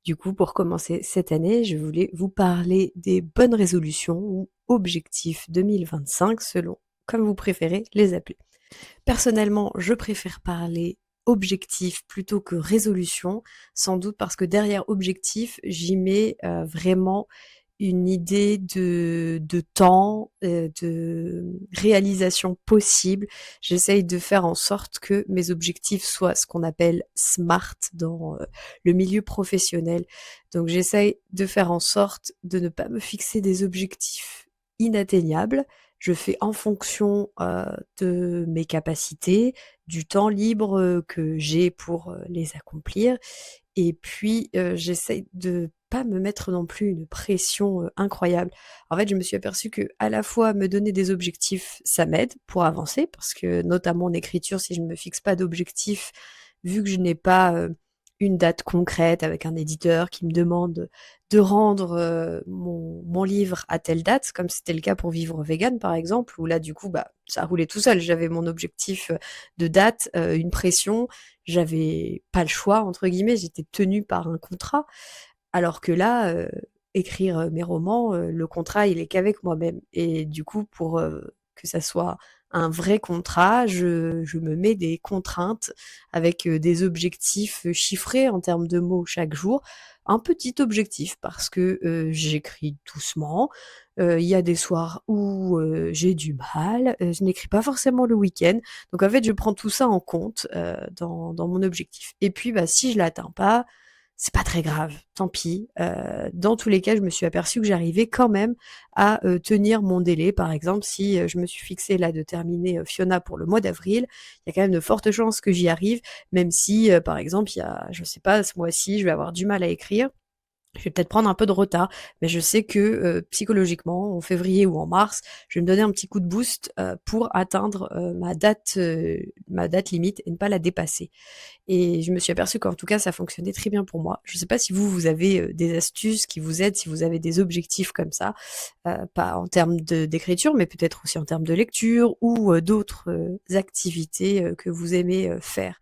Du coup, pour commencer cette année, je voulais vous parler des bonnes résolutions ou objectifs 2025 selon, comme vous préférez les appeler. Personnellement, je préfère parler objectif plutôt que résolution, sans doute parce que derrière objectif, j'y mets vraiment une idée de temps, de réalisation possible. J'essaye de faire en sorte que mes objectifs soient ce qu'on appelle SMART dans le milieu professionnel. Donc j'essaye de faire en sorte de ne pas me fixer des objectifs inatteignables. Je fais en fonction de mes capacités, du temps libre que j'ai pour les accomplir. Et puis, j'essaye de pas me mettre non plus une pression, incroyable. En fait, je me suis aperçue que à la fois me donner des objectifs, ça m'aide pour avancer parce que notamment en écriture, si je ne me fixe pas d'objectifs, vu que je n'ai pas, une date concrète avec un éditeur qui me demande de rendre, mon livre à telle date, comme c'était le cas pour Vivre Vegan par exemple, où là du coup, bah, ça roulait tout seul. J'avais mon objectif, de date, une pression, j'avais pas le choix entre guillemets, j'étais tenue par un contrat. Alors que là, écrire, mes romans, le contrat il est qu'avec moi-même et du coup pour, que ça soit un vrai contrat, je me mets des contraintes avec, des objectifs, chiffrés en termes de mots chaque jour. Un petit objectif parce que, j'écris doucement, il y a des soirs où, j'ai du mal, je n'écris pas forcément le week-end. Donc en fait, je prends tout ça en compte, dans mon objectif et puis, bah, si je l'atteins pas, c'est pas très grave, tant pis. Dans tous les cas, je me suis aperçue que j'arrivais quand même à, tenir mon délai. Par exemple, si, je me suis fixée là de terminer, Fiona pour le mois d'avril, il y a quand même de fortes chances que j'y arrive, même si, par exemple, il y a je sais pas, ce mois-ci, je vais avoir du mal à écrire. Je vais peut-être prendre un peu de retard, mais je sais que, psychologiquement, en février ou en mars, je vais me donner un petit coup de boost, pour atteindre, ma date limite et ne pas la dépasser. Et je me suis aperçue qu'en tout cas, ça fonctionnait très bien pour moi. Je ne sais pas si vous avez des astuces qui vous aident, si vous avez des objectifs comme ça, pas en termes d'écriture, mais peut-être aussi en termes de lecture ou d'autres activités que vous aimez faire.